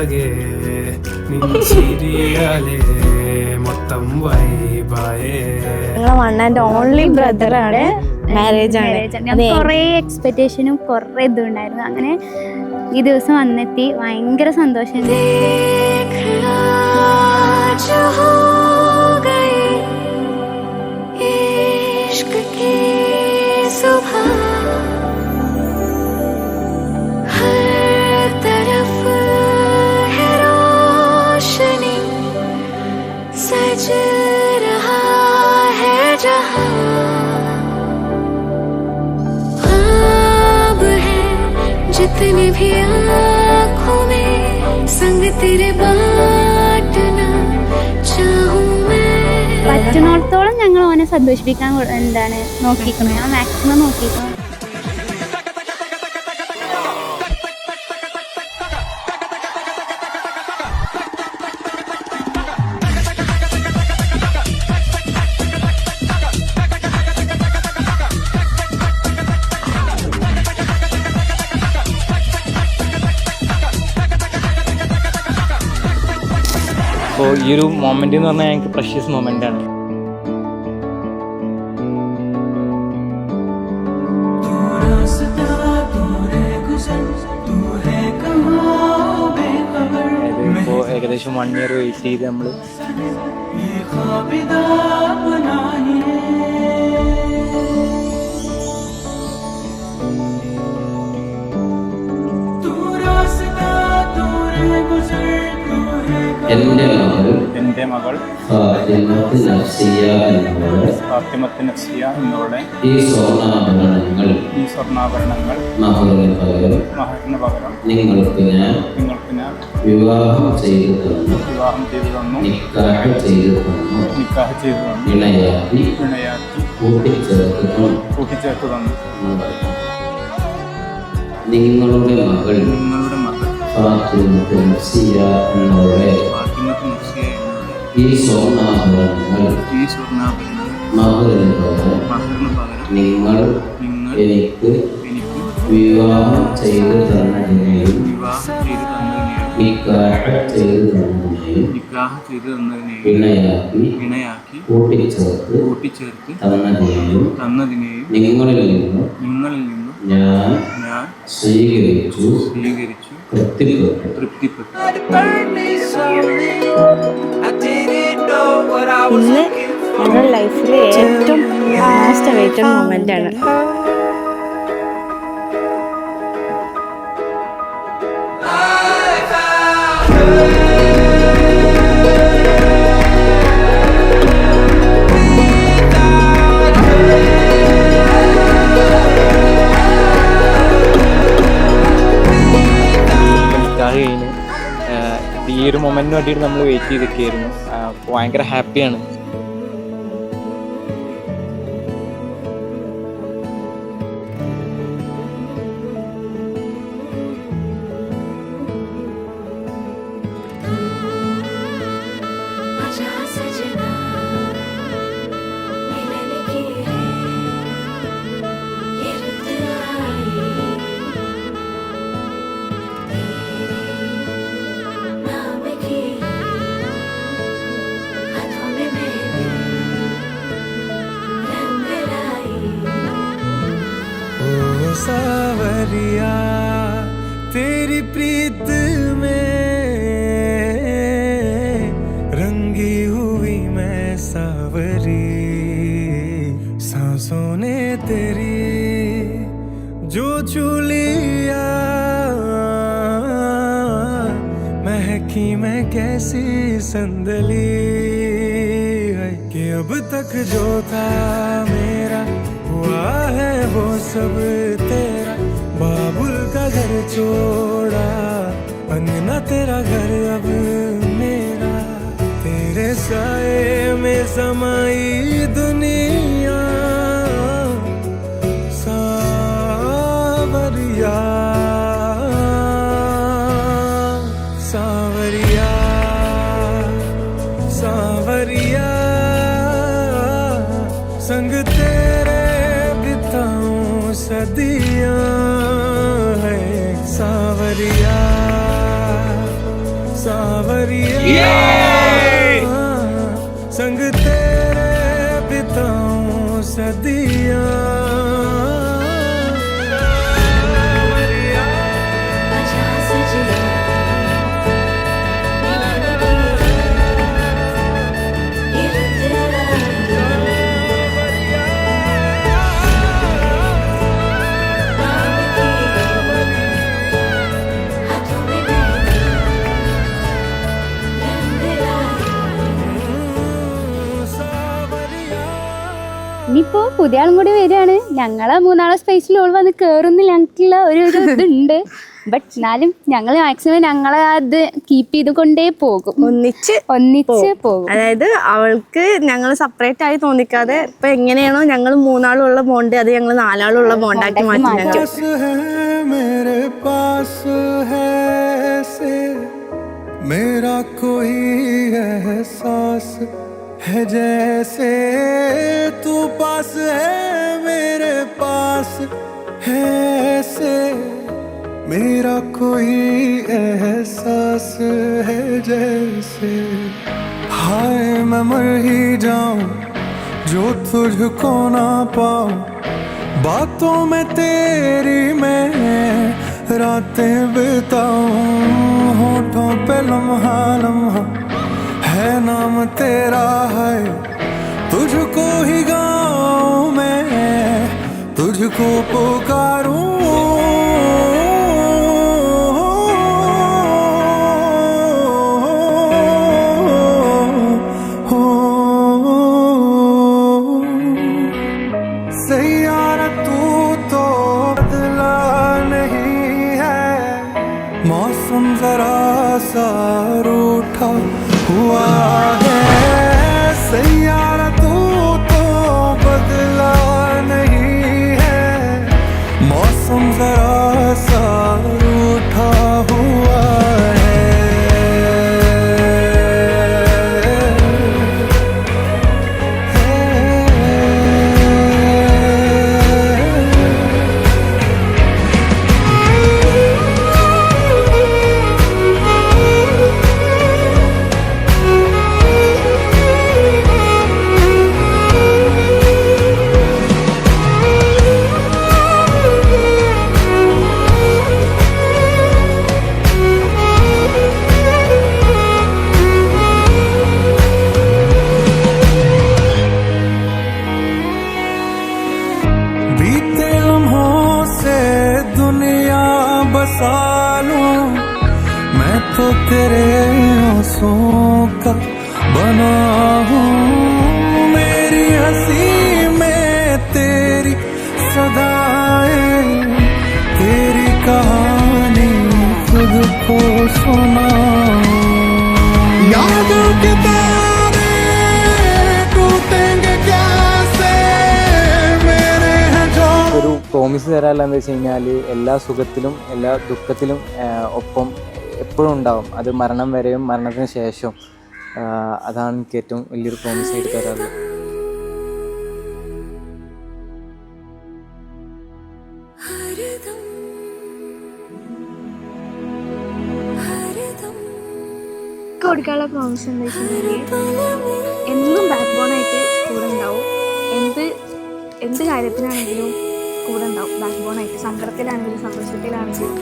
ആകെ ചിരിയാലേ മൊത്തം വൈബായേ. One and only brother ആണ്. മാരേജ് ആണ്. കുറേ എക്സ്പെക്ടേഷനും കുറേ ഇതുണ്ടായിരുന്നു. അങ്ങനെ ഈ ദിവസം വന്നെത്തി. ഭയങ്കര സന്തോഷം. जितने भी आँखों में संग तेरे बाटना चाहूं मैं. പറ്റുന്നിടത്തോളം ഞങ്ങൾ ഓനെ സന്തോഷിപ്പിക്കാൻ എന്താണ് നോക്കിക്കുന്നത്. ഞാൻ മാക്സിമം നോക്കിയിരുന്നു. അപ്പോൾ ഈ ഒരു മൊമെൻ്റ് എന്ന് പറഞ്ഞാൽ ഞങ്ങൾക്ക് പ്രഷ്യസ് മൊമെൻ്റാണ്. ഇപ്പോൾ ഏകദേശം 1 year വെയിറ്റ് ചെയ്ത് നമ്മൾ എൻ്റെ മകൾ ഫാത്തിമത്ത് നഫ്സിയ എന്നവളുടെ ഈ സ്വർണ്ണാഭരണങ്ങൾ മഹറിന് പകരം നിങ്ങൾക്ക് ഞാൻ വിവാഹം ചെയ്തു തന്നു. നിക്കാഹ് ചെയ്തു തന്നു. ഇണയാക്കി കൂട്ടിച്ചേർത്ത് തന്നു. നിങ്ങളുടെ മകൾ ഫാത്തിമത്ത് നഫ്സിയ എന്നവളുടെ ഈ സ്വർണ്ണാഭരണങ്ങൾ മഹറിന് പകരം നിങ്ങൾ എനിക്ക് വിവാഹം ചെയ്തു തന്നതിനെയും നിക്കാഹ് ചെയ്തു തന്നതിനെയും ഇണയാക്കി കൂട്ടിച്ചേർത്ത് തന്നതിനെയും നിങ്ങളിൽ നിന്നും ഞാൻ സ്വീകരിച്ചു തൃപ്തിപ്പെട്ടു. ഇന്ന് ഞങ്ങളുടെ ലൈഫിലെ ഏറ്റവും മോസ്റ്റ് അവൈറ്റഡ് മൊമെന്റ് ആണ്. കഴിഞ്ഞ് ഈ ഒരു മൊമെന്റിന് വേണ്ടിയിട്ട് നമ്മൾ വെയിറ്റ് ചെയ്തൊക്കെയായിരുന്നു. ഭയങ്കര ഹാപ്പിയാണ്. सावरिया तेरी प्रीत में रंगी हुई मैं सावरी. सांसों ने तेरी जो छू लिया महकी मैं कैसी संदली है कि अब तक जो था मेरा हुआ है वो सब तेरा. बाबुल का घर छोड़ा अंगना तेरा घर अब मेरा. तेरे साए में समाई दुनिया सावरिया सावरिया सावरिया. संग तेरे बिताऊं सदियां है सावरिया പുതിയ ആളും കൂടി വരികയാണ്. ഞങ്ങളെ 3 സ്പേസിൽ ഓൾ വന്ന് കയറുന്നില്ല, ഞങ്ങൾക്കുള്ള ഒരു ഇതുണ്ട്. ബട്ട് എന്നാലും ഞങ്ങൾ മാക്സിമം ഞങ്ങളെ അത് കീപ്പ് ചെയ്ത് കൊണ്ടേ പോകും, ഒന്നിച്ച് പോകും. അതായത് അവൾക്ക് ഞങ്ങൾ സെപ്പറേറ്റ് ആയി തോന്നിക്കാതെ ഇപ്പൊ എങ്ങനെയാണോ ഞങ്ങൾ 3 ആളുള്ള ബോണ്ട് അത് ഞങ്ങൾ 4 ആളുള്ള ബോണ്ടാക്കി മാറ്റി. मेरे पास है से मेरा कोई एहसास है जैसे तू पास है मेरे पास है से मेरा कोई एहसास है जैसे हाय मैं मर ही जाऊं जो तुझको ना पाऊं बातों में तेरी मैं रातें बिताऊं होठों पे लम्हा लम्हा है नाम तेरा है तुझको ही गाऊं मैं तुझको पुकारूं मौसम जरा सा रूठा हुआ है सैयारा तू तो बदला नहीं है मौसम जरा सा रूठा हुआ है बीते लम्हों से दुनिया बसा लूं मैं तो तेरे आंसुओं का बना हूँ मेरी हंसी में तेरी सदाएं तेरी कहानी खुद को सुनाऊं यादों के तारे टूटेंगे कैसे ഒരു പ്രോമിസ് തരാനുള്ള എന്താ വെച്ച് കഴിഞ്ഞാൽ എല്ലാ സുഖത്തിലും എല്ലാ ദുഃഖത്തിലും ഒപ്പം എപ്പോഴും ഉണ്ടാവും. അത് മരണം വരെയും മരണത്തിന് ശേഷവും. അതാണ് എനിക്ക് ഏറ്റവും വലിയൊരു പ്രോമിസ് ആയിട്ട് തരാറുള്ളത്. കൊടുക്കാനുള്ള പ്രോമിസ് എന്താ വെച്ചിട്ടുണ്ടെങ്കിൽ എന്നും ബാക്ക് ബോണായിട്ട് കൂടെ ഉണ്ടാവും. എന്ത് കാര്യത്തിനാണെങ്കിലും കൂടെ ഉണ്ടാവും. ബാക്ക് ബോണായിട്ട് സങ്കടത്തിലാണെങ്കിലും സന്തോഷത്തിലാണെങ്കിലും.